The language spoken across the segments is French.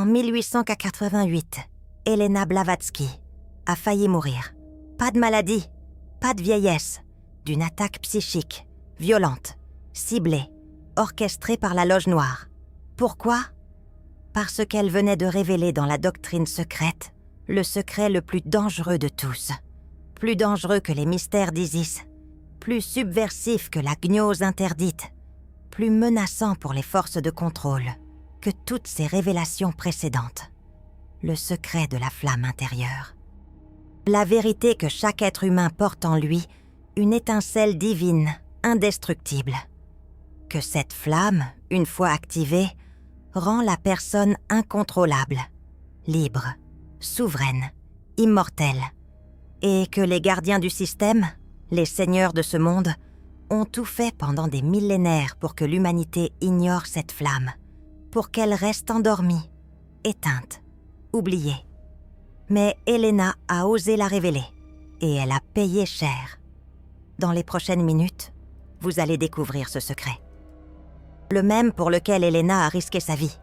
En 1888, Elena Blavatsky a failli mourir. Pas de maladie, pas de vieillesse, d'une attaque psychique, violente, ciblée, orchestrée par la Loge Noire. Pourquoi ? Parce qu'elle venait de révéler dans la doctrine secrète le secret le plus dangereux de tous. Plus dangereux que les mystères d'Isis, plus subversif que la gnose interdite, plus menaçant pour les forces de contrôle que toutes ces révélations précédentes. Le secret de la flamme intérieure. La vérité que chaque être humain porte en lui, une étincelle divine, indestructible. Que cette flamme, une fois activée, rend la personne incontrôlable, libre, souveraine, immortelle, et que les gardiens du système, les seigneurs de ce monde, ont tout fait pendant des millénaires pour que l'humanité ignore cette flamme, pour qu'elle reste endormie, éteinte, oubliée. Mais Elena a osé la révéler, et elle a payé cher. Dans les prochaines minutes, vous allez découvrir ce secret. Le même pour lequel Elena a risqué sa vie.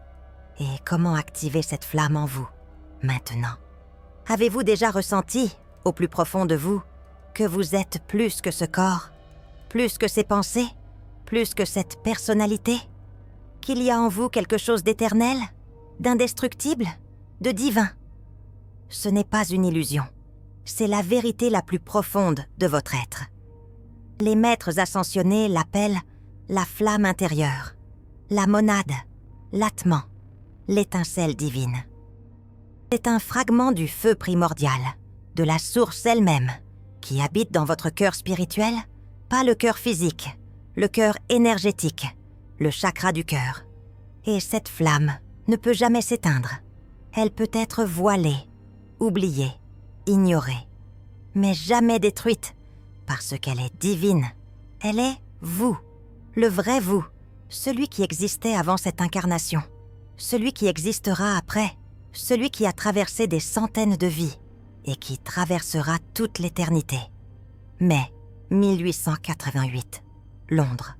Et comment activer cette flamme en vous, maintenant? Avez-vous déjà ressenti, au plus profond de vous, que vous êtes plus que ce corps, plus que ces pensées, plus que cette personnalité? Qu'il y a en vous quelque chose d'éternel, d'indestructible, de divin? Ce n'est pas une illusion, c'est la vérité la plus profonde de votre être. Les maîtres ascensionnés l'appellent la flamme intérieure, la monade, l'atman, l'étincelle divine. C'est un fragment du feu primordial, de la source elle-même, qui habite dans votre cœur spirituel, pas le cœur physique, le cœur énergétique, le chakra du cœur. Et cette flamme ne peut jamais s'éteindre. Elle peut être voilée, oubliée, ignorée, mais jamais détruite, parce qu'elle est divine. Elle est vous, le vrai vous, celui qui existait avant cette incarnation, celui qui existera après, celui qui a traversé des centaines de vies et qui traversera toute l'éternité. Mai 1888, Londres.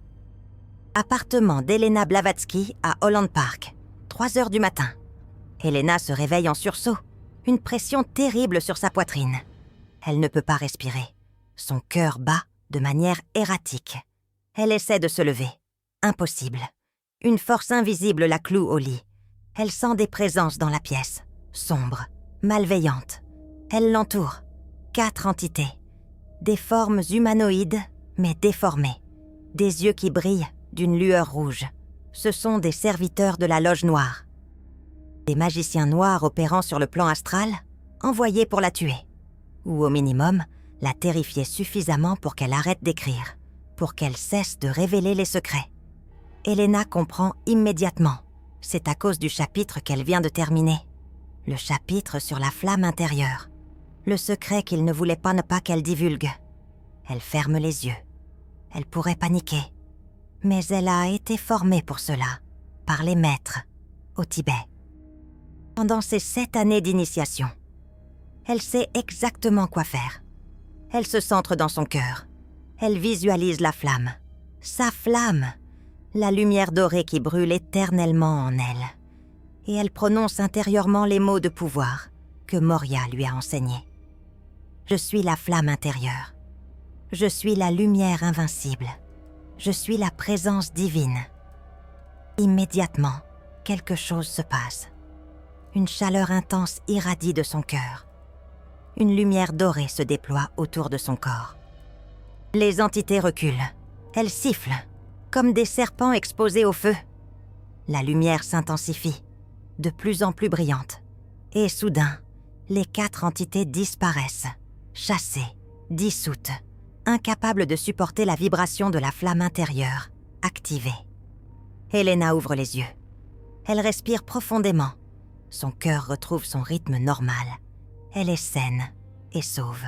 Appartement d'Elena Blavatsky à Holland Park, 3 heures du matin. Elena se réveille en sursaut, une pression terrible sur sa poitrine. Elle ne peut pas respirer. Son cœur bat de manière erratique. Elle essaie de se lever. Impossible. Une force invisible la cloue au lit. Elle sent des présences dans la pièce, sombres, malveillantes. Elles l'entourent. 4 entités. Des formes humanoïdes, mais déformées. Des yeux qui brillent d'une lueur rouge. Ce sont des serviteurs de la Loge Noire. Des magiciens noirs opérant sur le plan astral, envoyés pour la tuer. Ou au minimum, la terrifier suffisamment pour qu'elle arrête d'écrire, pour qu'elle cesse de révéler les secrets. Elena comprend immédiatement. C'est à cause du chapitre qu'elle vient de terminer. Le chapitre sur la flamme intérieure. Le secret qu'il ne voulait pas ne pas qu'elle divulgue. Elle ferme les yeux. Elle pourrait paniquer. Mais elle a été formée pour cela, par les maîtres, au Tibet. Pendant ces 7 années d'initiation, elle sait exactement quoi faire. Elle se centre dans son cœur. Elle visualise la flamme. Sa flamme, la lumière dorée qui brûle éternellement en elle. Et elle prononce intérieurement les mots de pouvoir que Moria lui a enseignés. Je suis la flamme intérieure. Je suis la lumière invincible. Je suis la présence divine. Immédiatement, quelque chose se passe. Une chaleur intense irradie de son cœur. Une lumière dorée se déploie autour de son corps. Les entités reculent. Elles sifflent, comme des serpents exposés au feu. La lumière s'intensifie, de plus en plus brillante. Et soudain, les 4 entités disparaissent, chassées, dissoutes, incapables de supporter la vibration de la flamme intérieure, activée. Elena ouvre les yeux. Elle respire profondément. Son cœur retrouve son rythme normal. Elle est saine et sauve,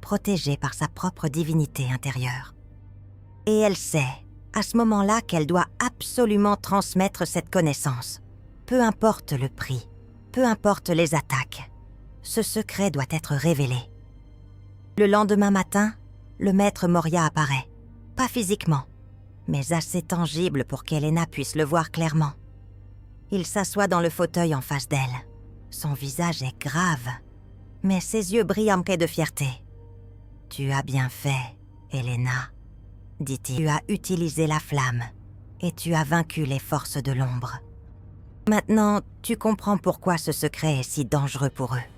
protégée par sa propre divinité intérieure. Et elle sait, à ce moment-là, qu'elle doit absolument transmettre cette connaissance. Peu importe le prix, peu importe les attaques, ce secret doit être révélé. Le lendemain matin, le maître Moria apparaît, pas physiquement, mais assez tangible pour qu'Elena puisse le voir clairement. Il s'assoit dans le fauteuil en face d'elle. Son visage est grave, mais ses yeux brillent emplis de fierté. « Tu as bien fait, Elena, dit-il. Tu as utilisé la flamme et tu as vaincu les forces de l'ombre. Maintenant, tu comprends pourquoi ce secret est si dangereux pour eux.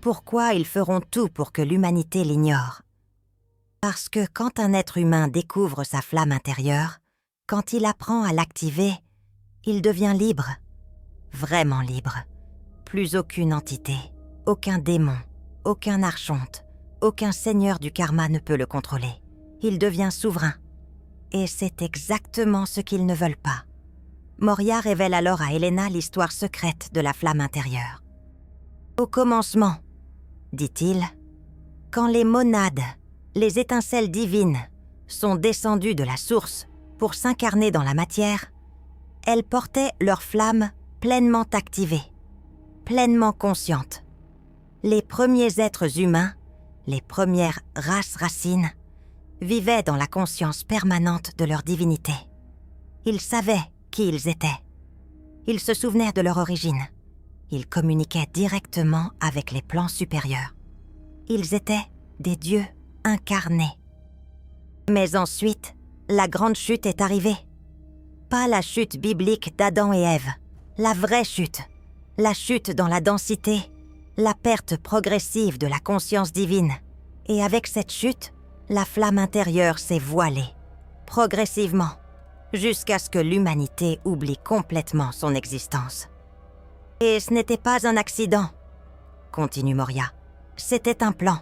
Pourquoi ils feront tout pour que l'humanité l'ignore. Parce que quand un être humain découvre sa flamme intérieure, quand il apprend à l'activer, il devient libre, vraiment libre. Plus aucune entité, aucun démon, aucun archonte, aucun seigneur du karma ne peut le contrôler. Il devient souverain. Et c'est exactement ce qu'ils ne veulent pas. Moria révèle alors à Elena l'histoire secrète de la flamme intérieure. Au commencement, dit-il, quand les monades, les étincelles divines, sont descendues de la source pour s'incarner dans la matière, elles portaient leur flamme pleinement activée, pleinement consciente. Les premiers êtres humains, les premières races racines, vivaient dans la conscience permanente de leur divinité. Ils savaient qui ils étaient. Ils se souvenaient de leur origine. Ils communiquaient directement avec les plans supérieurs. Ils étaient des dieux incarnés. Mais ensuite, la grande chute est arrivée. Pas la chute biblique d'Adam et Ève, la vraie chute. La chute dans la densité, la perte progressive de la conscience divine. Et avec cette chute, la flamme intérieure s'est voilée, progressivement, jusqu'à ce que l'humanité oublie complètement son existence. Et ce n'était pas un accident, continue Moria. C'était un plan,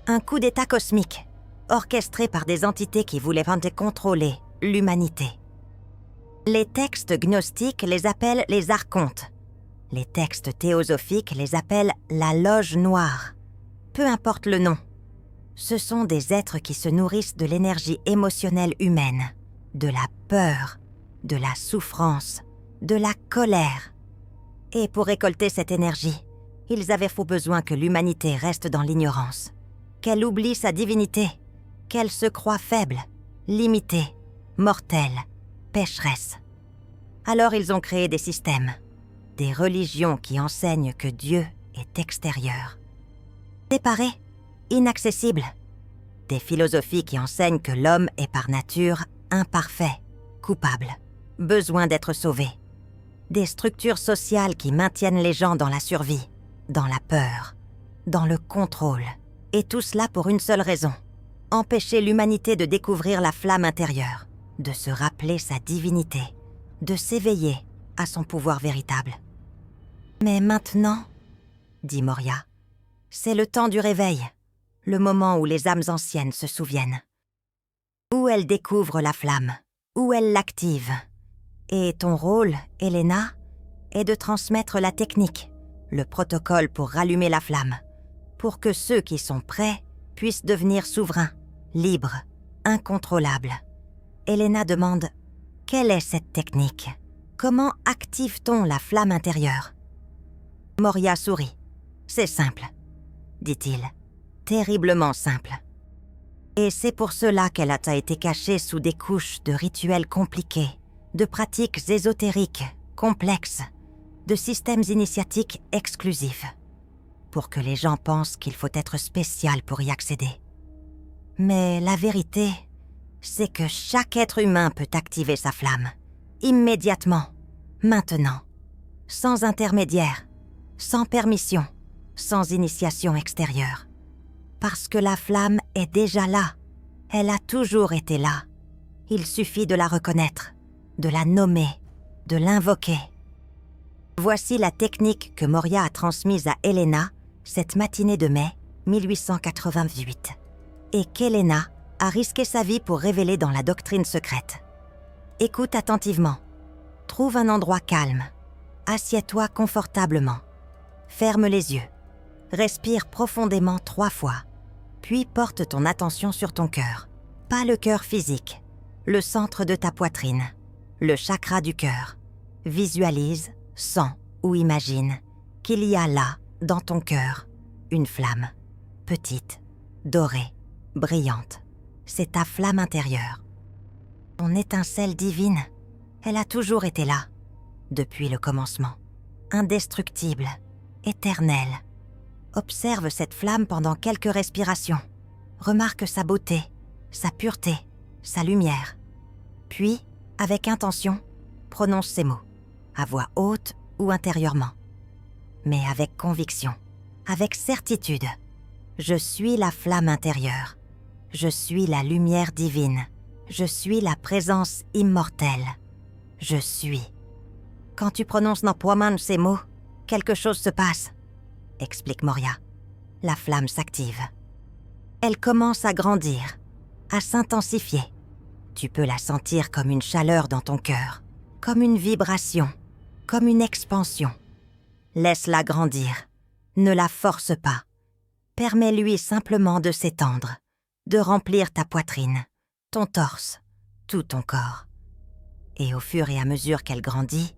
un coup d'état cosmique, orchestré par des entités qui voulaient contrôler l'humanité. Les textes gnostiques les appellent les archontes. Les textes théosophiques les appellent la loge noire. Peu importe le nom. Ce sont des êtres qui se nourrissent de l'énergie émotionnelle humaine, de la peur, de la souffrance, de la colère. Et pour récolter cette énergie, ils avaient fort besoin que l'humanité reste dans l'ignorance, qu'elle oublie sa divinité, qu'elle se croie faible, limitée, mortelle, pécheresse. Alors ils ont créé des systèmes, des religions qui enseignent que Dieu est extérieur. Séparé, inaccessible. Des philosophies qui enseignent que l'homme est par nature imparfait, coupable, besoin d'être sauvé. Des structures sociales qui maintiennent les gens dans la survie, dans la peur, dans le contrôle. Et tout cela pour une seule raison, empêcher l'humanité de découvrir la flamme intérieure, de se rappeler sa divinité, de s'éveiller à son pouvoir véritable. Mais maintenant, dit Moria, c'est le temps du réveil. Le moment où les âmes anciennes se souviennent. Où elles découvrent la flamme, où elles l'activent. Et ton rôle, Elena, est de transmettre la technique, le protocole pour rallumer la flamme, pour que ceux qui sont prêts puissent devenir souverains, libres, incontrôlables. Elena demande « Quelle est cette technique? Comment active-t-on la flamme intérieure ?» Moria sourit. « C'est simple, dit-il. Terriblement simple. Et c'est pour cela qu'elle a été cachée sous des couches de rituels compliqués, de pratiques ésotériques, complexes, de systèmes initiatiques exclusifs, pour que les gens pensent qu'il faut être spécial pour y accéder. Mais la vérité, c'est que chaque être humain peut activer sa flamme, immédiatement, maintenant, sans intermédiaire, sans permission, sans initiation extérieure. Parce que la flamme est déjà là. Elle a toujours été là. Il suffit de la reconnaître, de la nommer, de l'invoquer. Voici la technique que Moria a transmise à Elena cette matinée de mai 1888 et qu'Elena a risqué sa vie pour révéler dans la doctrine secrète. Écoute attentivement. Trouve un endroit calme. Assieds-toi confortablement. Ferme les yeux. Respire profondément 3 fois, puis porte ton attention sur ton cœur. Pas le cœur physique, le centre de ta poitrine, le chakra du cœur. Visualise, sens ou imagine qu'il y a là, dans ton cœur, une flamme, petite, dorée, brillante. C'est ta flamme intérieure. Ton étincelle divine, elle a toujours été là. depuis le commencement, indestructible, éternelle. Observe cette flamme pendant quelques respirations. Remarque sa beauté, sa pureté, sa lumière. Puis, avec intention, prononce ces mots, à voix haute ou intérieurement. Mais avec conviction, avec certitude. Je suis la flamme intérieure. Je suis la lumière divine. Je suis la présence immortelle. Je suis. Quand tu prononces Nampoaman ces mots, quelque chose se passe, explique Moria. La flamme s'active. Elle commence à grandir, à s'intensifier. Tu peux la sentir comme une chaleur dans ton cœur, comme une vibration, comme une expansion. Laisse-la grandir. Ne la force pas. Permets-lui simplement de s'étendre, de remplir ta poitrine, ton torse, tout ton corps. Et au fur et à mesure qu'elle grandit,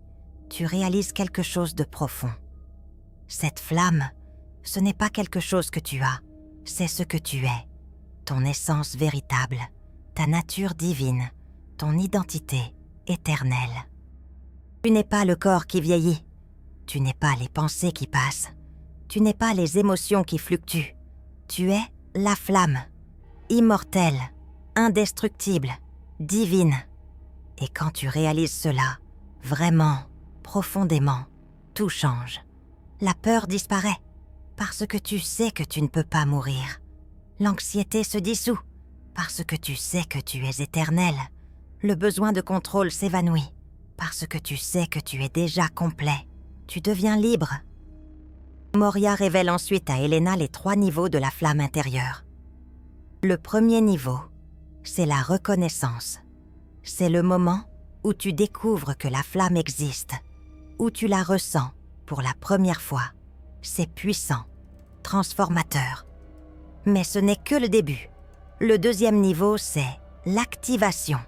tu réalises quelque chose de profond. Cette flamme, ce n'est pas quelque chose que tu as, c'est ce que tu es, ton essence véritable, ta nature divine, ton identité éternelle. Tu n'es pas le corps qui vieillit, tu n'es pas les pensées qui passent, tu n'es pas les émotions qui fluctuent, tu es la flamme, immortelle, indestructible, divine. Et quand tu réalises cela, vraiment, profondément, tout change. La peur disparaît, parce que tu sais que tu ne peux pas mourir. L'anxiété se dissout, parce que tu sais que tu es éternel. Le besoin de contrôle s'évanouit, parce que tu sais que tu es déjà complet. Tu deviens libre. Moria révèle ensuite à Elena les 3 niveaux de la flamme intérieure. Le premier niveau, c'est la reconnaissance. C'est le moment où tu découvres que la flamme existe, où tu la ressens pour la première fois. C'est puissant, transformateur. Mais ce n'est que le début. Le deuxième niveau, c'est l'activation.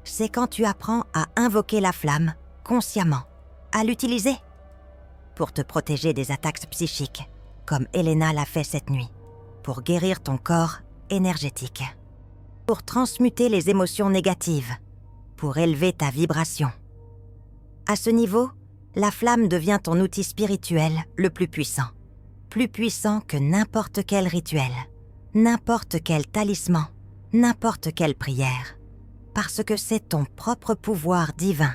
C'est quand tu apprends à invoquer la flamme consciemment, à l'utiliser pour te protéger des attaques psychiques, comme Elena l'a fait cette nuit, pour guérir ton corps énergétique, pour transmuter les émotions négatives, pour élever ta vibration. À ce niveau, la flamme devient ton outil spirituel le plus puissant que n'importe quel rituel, n'importe quel talisman, n'importe quelle prière, parce que c'est ton propre pouvoir divin,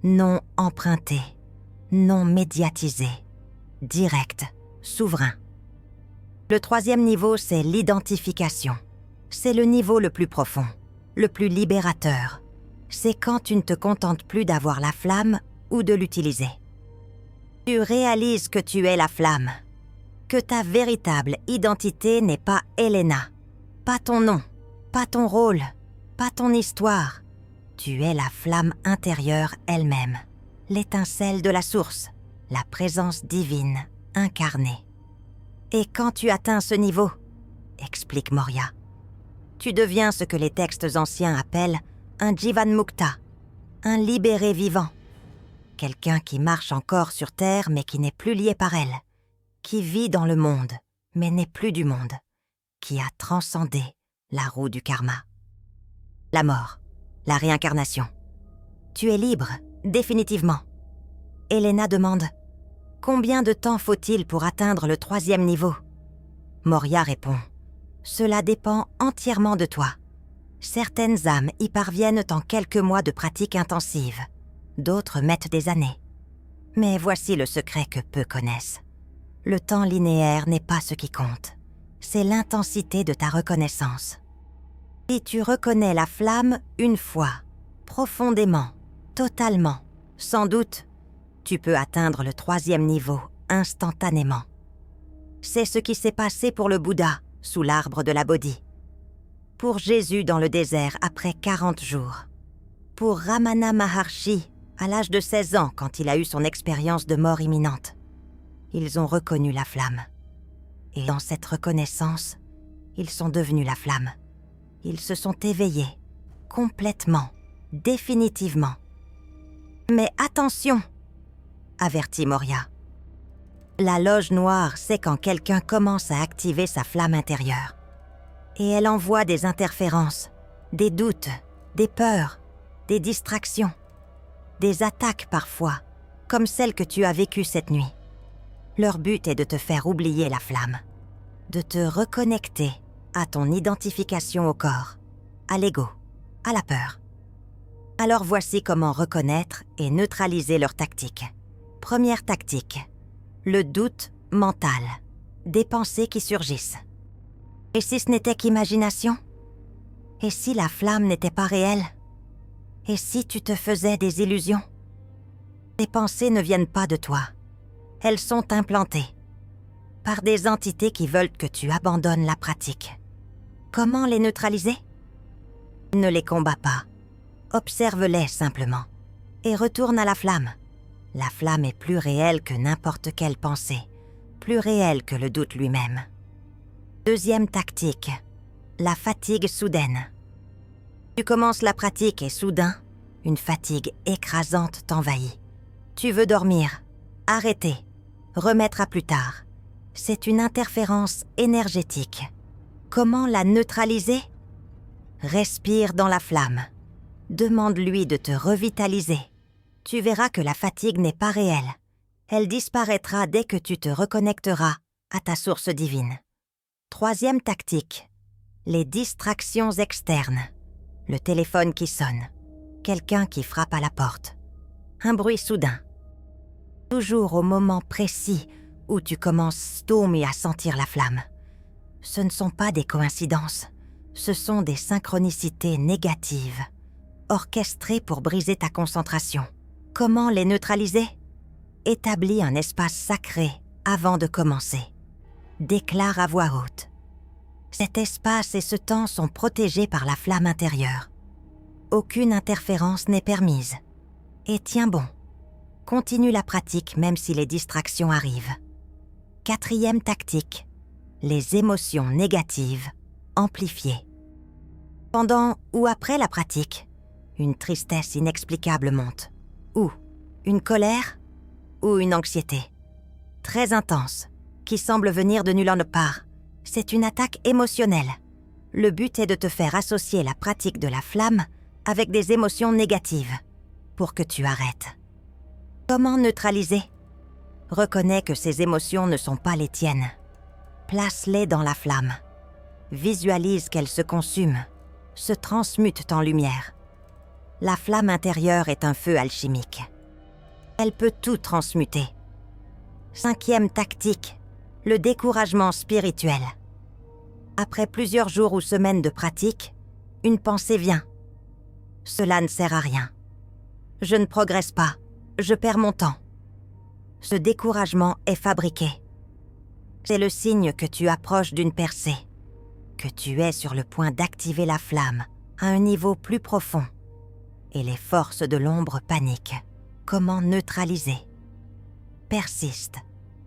non emprunté, non médiatisé, direct, souverain. Le troisième niveau, c'est l'identification. C'est le niveau le plus profond, le plus libérateur. C'est quand tu ne te contentes plus d'avoir la flamme ou de l'utiliser. Tu réalises que tu es la flamme, que ta véritable identité n'est pas Elena, pas ton nom, pas ton rôle, pas ton histoire. Tu es la flamme intérieure elle-même, l'étincelle de la source, la présence divine incarnée. Et quand tu atteins ce niveau, explique Moria, tu deviens ce que les textes anciens appellent un Jivanmukta, un libéré vivant. Quelqu'un qui marche encore sur terre mais qui n'est plus lié par elle, qui vit dans le monde mais n'est plus du monde, qui a transcendé la roue du karma. La mort, la réincarnation. Tu es libre, définitivement. Elena demande « Combien de temps faut-il pour atteindre le 3e niveau ?» Moria répond « Cela dépend entièrement de toi. Certaines âmes y parviennent en quelques mois de pratique intensive. D'autres mettent des années. Mais voici le secret que peu connaissent. Le temps linéaire n'est pas ce qui compte. C'est l'intensité de ta reconnaissance. Si tu reconnais la flamme une fois, profondément, totalement, sans doute, tu peux atteindre le 3e niveau instantanément. C'est ce qui s'est passé pour le Bouddha sous l'arbre de la Bodhi, pour Jésus dans le désert après 40 jours, pour Ramana Maharshi à l'âge de 16 ans quand il a eu son expérience de mort imminente. Ils ont reconnu la flamme. Et dans cette reconnaissance, ils sont devenus la flamme. Ils se sont éveillés, complètement, définitivement. Mais attention, avertit Moria. La loge noire sait quand quelqu'un commence à activer sa flamme intérieure. Et elle envoie des interférences, des doutes, des peurs, des distractions. des attaques parfois, comme celle que tu as vécue cette nuit. Leur but est de te faire oublier la flamme, de te reconnecter à ton identification au corps, à l'ego, à la peur. Alors voici comment reconnaître et neutraliser leur tactique. Première tactique, le doute mental, des pensées qui surgissent. Et si ce n'était qu'imagination? Et si la flamme n'était pas réelle? Et si tu te faisais des illusions? Tes pensées ne viennent pas de toi. Elles sont implantées par des entités qui veulent que tu abandonnes la pratique. Comment les neutraliser? Ne les combats pas. Observe-les simplement et retourne à la flamme. La flamme est plus réelle que n'importe quelle pensée, plus réelle que le doute lui-même. Deuxième tactique, la fatigue soudaine. Tu commences la pratique et soudain, une fatigue écrasante t'envahit. Tu veux dormir, arrêter, remettre à plus tard. C'est une interférence énergétique. Comment la neutraliser? Respire dans la flamme. Demande-lui de te revitaliser. Tu verras que la fatigue n'est pas réelle. Elle disparaîtra dès que tu te reconnecteras à ta source divine. Troisième tactique, les distractions externes. Le téléphone qui sonne, quelqu'un qui frappe à la porte, un bruit soudain. Toujours au moment précis où tu commences à sentir la flamme. Ce ne sont pas des coïncidences, ce sont des synchronicités négatives, orchestrées pour briser ta concentration. Comment les neutraliser? Établis un espace sacré avant de commencer. Déclare à voix haute. Cet espace et ce temps sont protégés par la flamme intérieure. Aucune interférence n'est permise. Et tiens bon, continue la pratique même si les distractions arrivent. Quatrième tactique, les émotions négatives amplifiées. Pendant ou après la pratique, une tristesse inexplicable monte. Ou une colère, ou une anxiété. Très intense, qui semble venir de nulle part. C'est une attaque émotionnelle. Le but est de te faire associer la pratique de la flamme avec des émotions négatives, pour que tu arrêtes. Comment neutraliser? Reconnais que ces émotions ne sont pas les tiennes. Place-les dans la flamme. Visualise qu'elles se consument, se transmutent en lumière. La flamme intérieure est un feu alchimique. Elle peut tout transmuter. Cinquième tactique, le découragement spirituel. Après plusieurs jours ou semaines de pratique, une pensée vient. Cela ne sert à rien. Je ne progresse pas, je perds mon temps. Ce découragement est fabriqué. C'est le signe que tu approches d'une percée, que tu es sur le point d'activer la flamme à un niveau plus profond. Et les forces de l'ombre paniquent. Comment neutraliser? Persiste,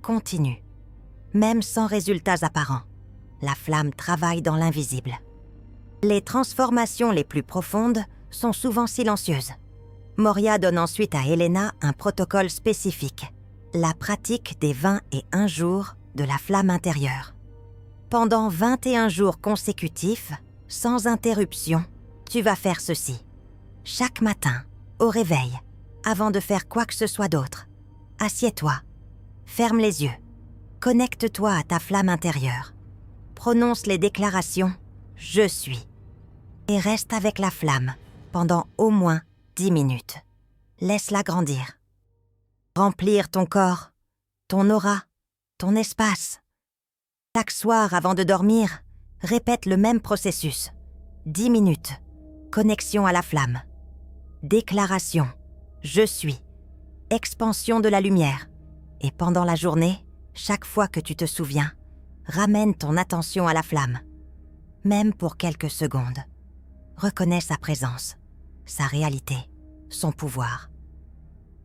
continue. Même sans résultats apparents, la flamme travaille dans l'invisible. Les transformations les plus profondes sont souvent silencieuses. Moria donne ensuite à Elena un protocole spécifique, la pratique des 21 jours de la flamme intérieure. Pendant 21 jours consécutifs, sans interruption, tu vas faire ceci. Chaque matin, au réveil, avant de faire quoi que ce soit d'autre, assieds-toi, ferme les yeux, connecte-toi à ta flamme intérieure, prononce les déclarations « Je suis » et reste avec la flamme pendant au moins 10 minutes. Laisse-la grandir. Remplir ton corps, ton aura, ton espace. Chaque soir avant de dormir, répète le même processus. 10 minutes, connexion à la flamme. Déclaration, je suis. Expansion de la lumière. Et pendant la journée, chaque fois que tu te souviens, ramène ton attention à la flamme. Même pour quelques secondes. Reconnais sa présence, sa réalité, son pouvoir.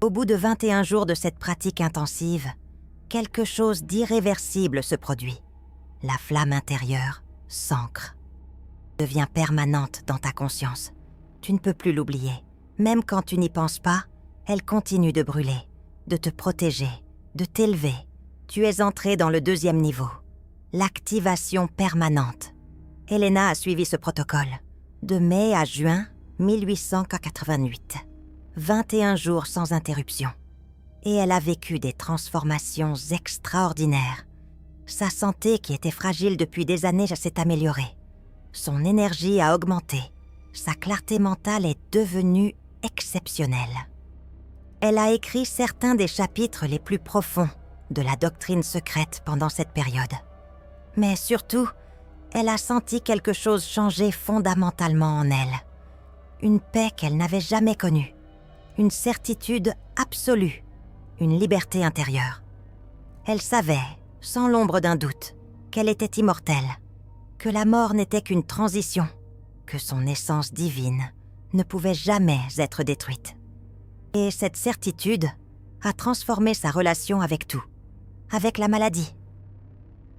Au bout de 21 jours de cette pratique intensive, quelque chose d'irréversible se produit. La flamme intérieure s'ancre, devient permanente dans ta conscience. Tu ne peux plus l'oublier. Même quand tu n'y penses pas, elle continue de brûler, de te protéger, de t'élever. Tu es entré dans le 2e niveau, l'activation permanente. Elena a suivi ce protocole, de mai à juin 1888. 21 jours sans interruption. Et elle a vécu des transformations extraordinaires. Sa santé, qui était fragile depuis des années, s'est améliorée. Son énergie a augmenté. Sa clarté mentale est devenue exceptionnelle. Elle a écrit certains des chapitres les plus profonds de la doctrine secrète pendant cette période. Mais surtout, elle a senti quelque chose changer fondamentalement en elle. Une paix qu'elle n'avait jamais connue. Une certitude absolue. Une liberté intérieure. Elle savait, sans l'ombre d'un doute, qu'elle était immortelle, que la mort n'était qu'une transition, que son essence divine ne pouvait jamais être détruite. Et cette certitude a transformé sa relation avec tout, avec la maladie,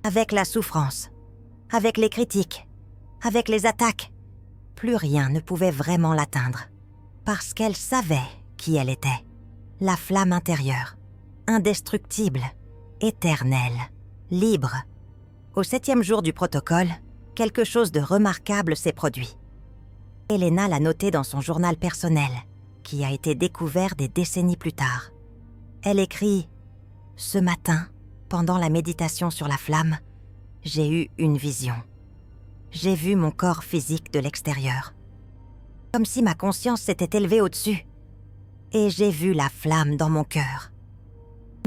avec la souffrance, avec les critiques, avec les attaques. Plus rien ne pouvait vraiment l'atteindre, parce qu'elle savait qui elle était, la flamme intérieure, indestructible, éternelle, libre. Au 7e jour du protocole, quelque chose de remarquable s'est produit. Elena l'a noté dans son journal personnel, qui a été découvert des décennies plus tard. Elle écrit « Ce matin, pendant la méditation sur la flamme, j'ai eu une vision. J'ai vu mon corps physique de l'extérieur. Comme si ma conscience s'était élevée au-dessus. Et j'ai vu la flamme dans mon cœur.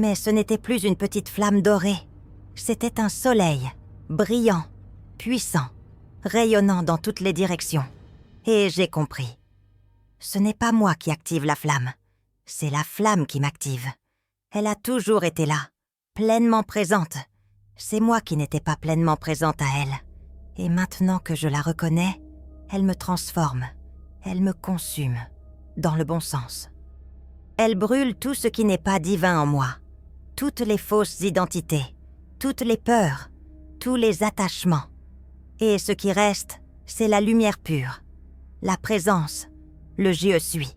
Mais ce n'était plus une petite flamme dorée. C'était un soleil, brillant, puissant, rayonnant dans toutes les directions. Et j'ai compris. Ce n'est pas moi qui active la flamme. C'est la flamme qui m'active. Elle a toujours été là, pleinement présente. C'est moi qui n'étais pas pleinement présente à elle. Et maintenant que je la reconnais, elle me transforme. Elle me consume, dans le bon sens. Elle brûle tout ce qui n'est pas divin en moi. Toutes les fausses identités, toutes les peurs, tous les attachements. Et ce qui reste, c'est la lumière pure, la présence, le je suis.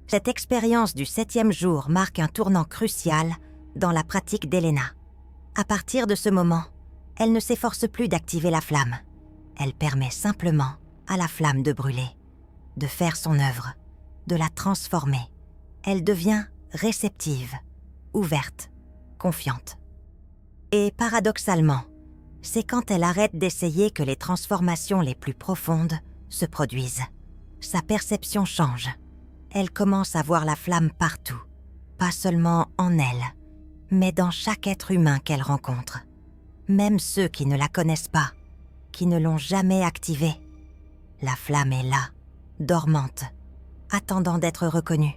Cette expérience du 7e jour marque un tournant crucial dans la pratique d'Elena. À partir de ce moment, elle ne s'efforce plus d'activer la flamme. Elle permet simplement à la flamme de brûler, de faire son œuvre, de la transformer. Elle devient réceptive, ouverte, confiante. Et paradoxalement, c'est quand elle arrête d'essayer que les transformations les plus profondes se produisent. Sa perception change. Elle commence à voir la flamme partout, pas seulement en elle, mais dans chaque être humain qu'elle rencontre. Même ceux qui ne la connaissent pas, qui ne l'ont jamais activée. La flamme est là, dormante, attendant d'être reconnue.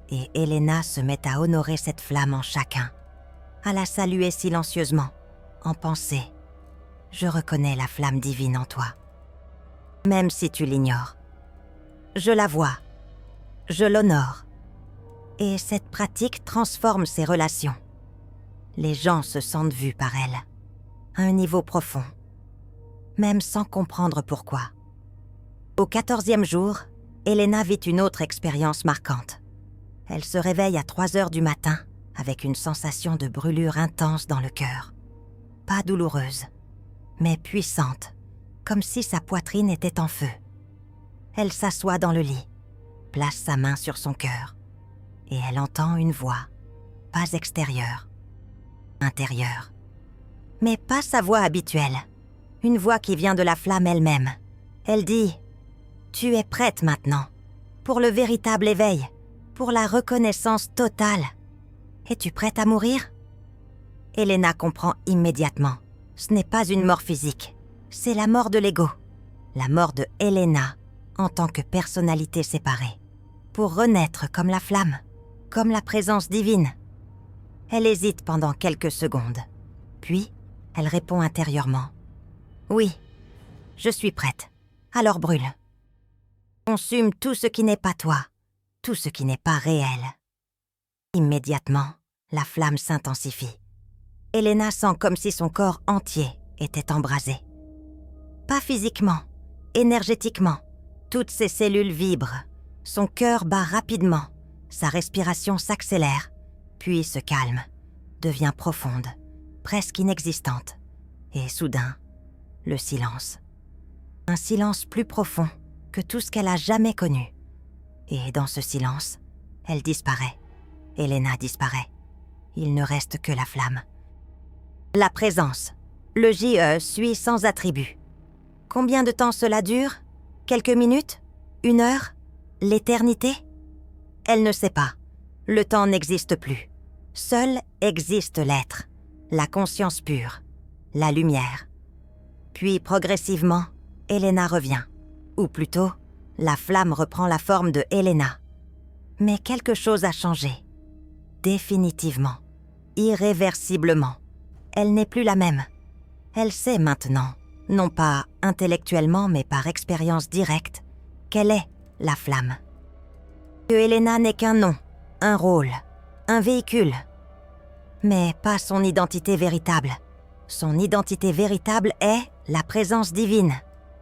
Et Elena se met à honorer cette flamme en chacun, à la saluer silencieusement, en pensée. Je reconnais la flamme divine en toi. Même si tu l'ignores. Je la vois. Je l'honore. Et cette pratique transforme ses relations. Les gens se sentent vus par elle, à un niveau profond, même sans comprendre pourquoi. Au 14e jour, Elena vit une autre expérience marquante. Elle se réveille à 3 heures du matin avec une sensation de brûlure intense dans le cœur. Pas douloureuse, mais puissante, comme si sa poitrine était en feu. Elle s'assoit dans le lit, place sa main sur son cœur, et elle entend une voix, pas extérieure, intérieure. Mais pas sa voix habituelle, une voix qui vient de la flamme elle-même. Elle dit « Tu es prête maintenant, pour le véritable éveil, pour la reconnaissance totale. Es-tu prête à mourir ?» Elena comprend immédiatement. Ce n'est pas une mort physique, c'est la mort de l'ego, la mort de Elena en tant que personnalité séparée, pour renaître comme la flamme, comme la présence divine. Elle hésite pendant quelques secondes, puis elle répond intérieurement « Oui, je suis prête, alors brûle. Consume tout ce qui n'est pas toi, tout ce qui n'est pas réel. » Immédiatement, la flamme s'intensifie. Elena sent comme si son corps entier était embrasé. Pas physiquement, énergétiquement. Toutes ses cellules vibrent. Son cœur bat rapidement. Sa respiration s'accélère, puis se calme, devient profonde, presque inexistante. Et soudain, le silence. Un silence plus profond que tout ce qu'elle a jamais connu. Et dans ce silence, elle disparaît. Elena disparaît. Il ne reste que la flamme. La présence. Le JE suit sans attribut. Combien de temps cela dure? Quelques minutes? Une heure? L'éternité? Elle ne sait pas. Le temps n'existe plus. Seul existe l'être, la conscience pure, la lumière. Puis progressivement, Elena revient. Ou plutôt, la flamme reprend la forme de Elena. Mais quelque chose a changé. Définitivement, irréversiblement. Elle n'est plus la même. Elle sait maintenant, non pas intellectuellement mais par expérience directe, qu'elle est la flamme. Que Elena n'est qu'un nom, un rôle, un véhicule. Mais pas son identité véritable. Son identité véritable est la présence divine,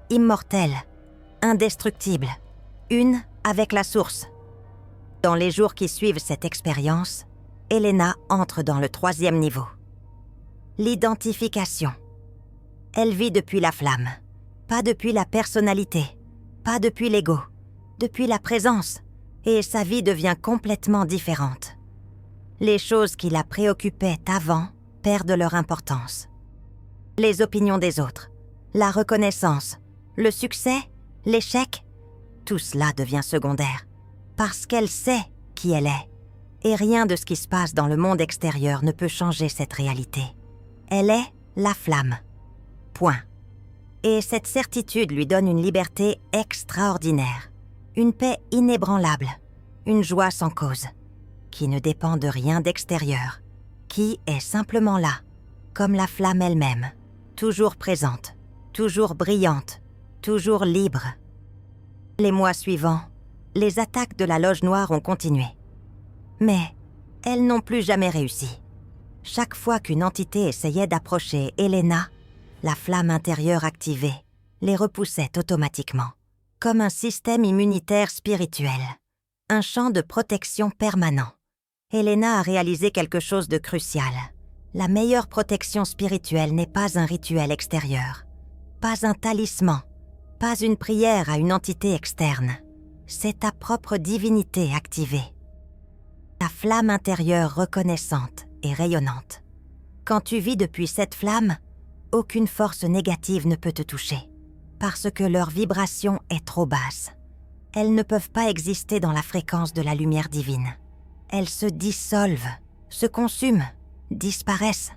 immortelle, indestructible, une avec la source. Dans les jours qui suivent cette expérience, Elena entre dans le 3e niveau. L'identification. Elle vit depuis la flamme, pas depuis la personnalité, pas depuis l'ego, depuis la présence, et sa vie devient complètement différente. Les choses qui la préoccupaient avant perdent leur importance. Les opinions des autres, la reconnaissance, le succès, l'échec, tout cela devient secondaire, parce qu'elle sait qui elle est, et rien de ce qui se passe dans le monde extérieur ne peut changer cette réalité. Elle est la flamme. Point. Et cette certitude lui donne une liberté extraordinaire, une paix inébranlable, une joie sans cause, qui ne dépend de rien d'extérieur, qui est simplement là, comme la flamme elle-même, toujours présente, toujours brillante, toujours libre. Les mois suivants, les attaques de la Loge Noire ont continué. Mais elles n'ont plus jamais réussi. Chaque fois qu'une entité essayait d'approcher Elena, la flamme intérieure activée les repoussait automatiquement, comme un système immunitaire spirituel, un champ de protection permanent. Elena a réalisé quelque chose de crucial. La meilleure protection spirituelle n'est pas un rituel extérieur, pas un talisman, pas une prière à une entité externe. C'est ta propre divinité activée. Ta flamme intérieure reconnaissante et rayonnante. Quand tu vis depuis cette flamme, aucune force négative ne peut te toucher, parce que leur vibration est trop basse. Elles ne peuvent pas exister dans la fréquence de la lumière divine. Elles se dissolvent, se consument, disparaissent.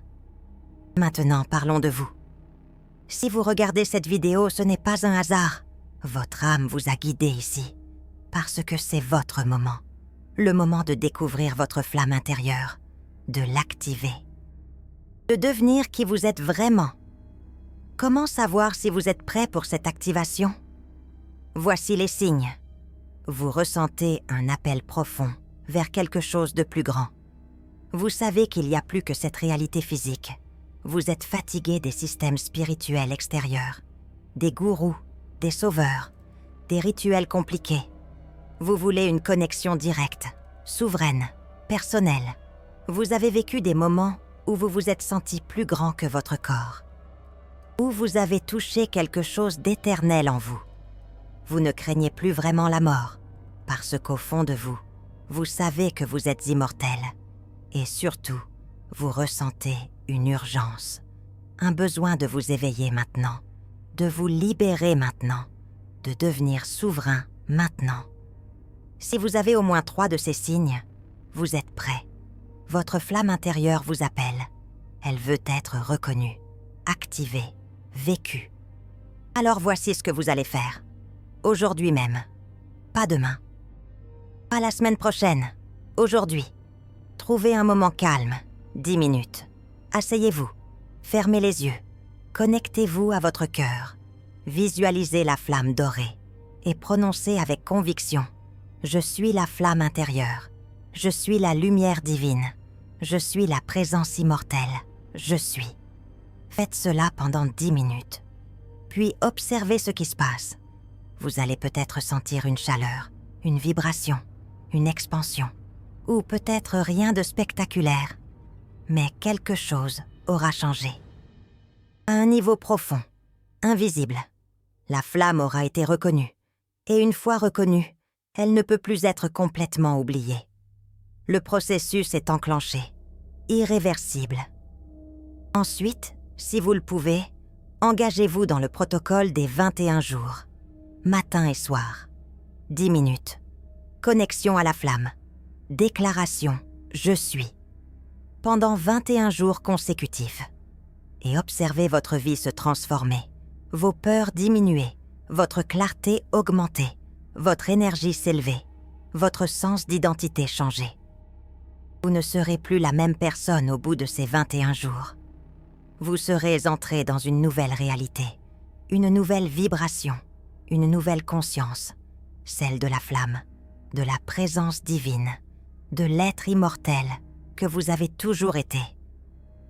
Maintenant, parlons de vous. Si vous regardez cette vidéo, ce n'est pas un hasard. Votre âme vous a guidé ici, parce que c'est votre moment. Le moment de découvrir votre flamme intérieure, de l'activer, de devenir qui vous êtes vraiment. Comment savoir si vous êtes prêt pour cette activation? Voici les signes. Vous ressentez un appel profond vers quelque chose de plus grand. Vous savez qu'il n'y a plus que cette réalité physique. Vous êtes fatigué des systèmes spirituels extérieurs, des gourous, des sauveurs, des rituels compliqués. Vous voulez une connexion directe, souveraine, personnelle. Vous avez vécu des moments où vous vous êtes senti plus grand que votre corps, où vous avez touché quelque chose d'éternel en vous. Vous ne craignez plus vraiment la mort, parce qu'au fond de vous, vous savez que vous êtes immortel. Et surtout, vous ressentez une urgence, un besoin de vous éveiller maintenant, de vous libérer maintenant, de devenir souverain maintenant. Si vous avez au moins 3 de ces signes, vous êtes prêt. Votre flamme intérieure vous appelle. Elle veut être reconnue, activée, vécue. Alors voici ce que vous allez faire. Aujourd'hui même. Pas demain. Pas la semaine prochaine. Aujourd'hui. Trouvez un moment calme, 10 minutes. Asseyez-vous. Fermez les yeux. Connectez-vous à votre cœur. Visualisez la flamme dorée et prononcez avec conviction: je suis la flamme intérieure. Je suis la lumière divine. Je suis la présence immortelle. Je suis. Faites cela pendant 10 minutes. Puis observez ce qui se passe. Vous allez peut-être sentir une chaleur, une vibration, une expansion, ou peut-être rien de spectaculaire. Mais quelque chose aura changé. À un niveau profond, invisible, la flamme aura été reconnue. Et une fois reconnue, Elle ne peut plus être complètement oubliée. Le processus est enclenché, irréversible. Ensuite, si vous le pouvez, engagez-vous dans le protocole des 21 jours, matin et soir. 10 minutes. Connexion à la flamme. Déclaration « Je suis ». Pendant 21 jours consécutifs. Et observez votre vie se transformer, vos peurs diminuer, votre clarté augmenter, votre énergie s'élever, votre sens d'identité changer. Vous ne serez plus la même personne au bout de ces 21 jours. Vous serez entré dans une nouvelle réalité, une nouvelle vibration, une nouvelle conscience, celle de la flamme, de la présence divine, de l'être immortel que vous avez toujours été.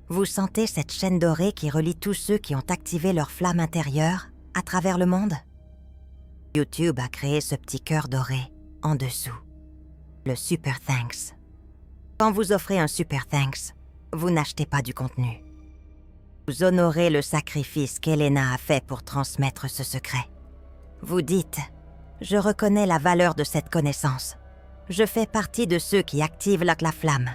Vous sentez cette chaîne dorée qui relie tous ceux qui ont activé leur flamme intérieure à travers le monde? YouTube a créé ce petit cœur doré en dessous, le Super Thanks. Quand vous offrez un Super Thanks, vous n'achetez pas du contenu. Vous honorez le sacrifice qu'Elena a fait pour transmettre ce secret. Vous dites « Je reconnais la valeur de cette connaissance. Je fais partie de ceux qui activent la flamme. »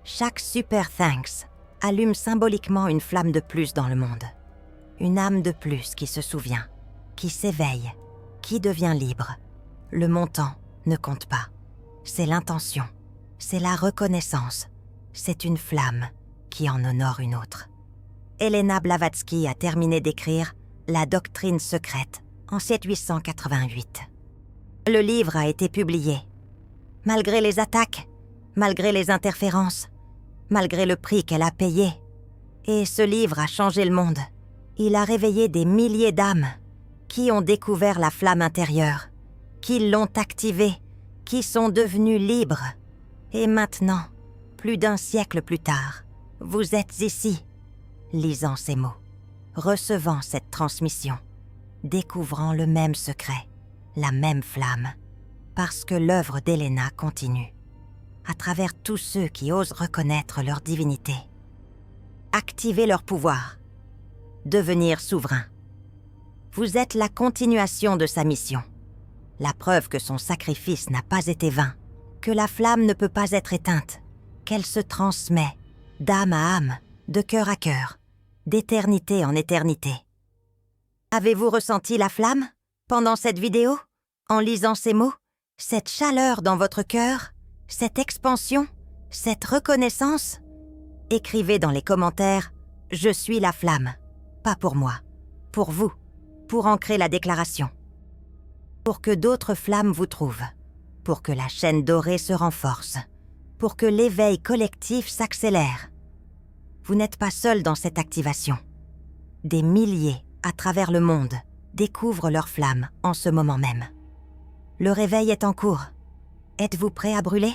Chaque Super Thanks allume symboliquement une flamme de plus dans le monde. Une âme de plus qui se souvient, qui s'éveille, qui devient libre. Le montant ne compte pas. C'est l'intention, c'est la reconnaissance, c'est une flamme qui en honore une autre. Elena Blavatsky a terminé d'écrire La doctrine secrète en 7888. Le livre a été publié. Malgré les attaques, malgré les interférences, malgré le prix qu'elle a payé. Et ce livre a changé le monde. Il a réveillé des milliers d'âmes qui ont découvert la flamme intérieure, qui l'ont activée, qui sont devenues libres. Et maintenant, plus d'un siècle plus tard, vous êtes ici, lisant ces mots, recevant cette transmission, découvrant le même secret, la même flamme, parce que l'œuvre d'Elena continue, à travers tous ceux qui osent reconnaître leur divinité, activer leur pouvoir, devenir souverain. Vous êtes la continuation de sa mission, la preuve que son sacrifice n'a pas été vain, que la flamme ne peut pas être éteinte, qu'elle se transmet d'âme à âme, de cœur à cœur, d'éternité en éternité. Avez-vous ressenti la flamme pendant cette vidéo, en lisant ces mots, cette chaleur dans votre cœur, cette expansion, cette reconnaissance? Écrivez dans les commentaires « Je suis la flamme », pas pour moi, pour vous, pour ancrer la déclaration. Pour que d'autres flammes vous trouvent, pour que la chaîne dorée se renforce, pour que l'éveil collectif s'accélère. Vous n'êtes pas seul dans cette activation. Des milliers à travers le monde découvrent leur flamme en ce moment même. Le réveil est en cours. Êtes-vous prêt à brûler ?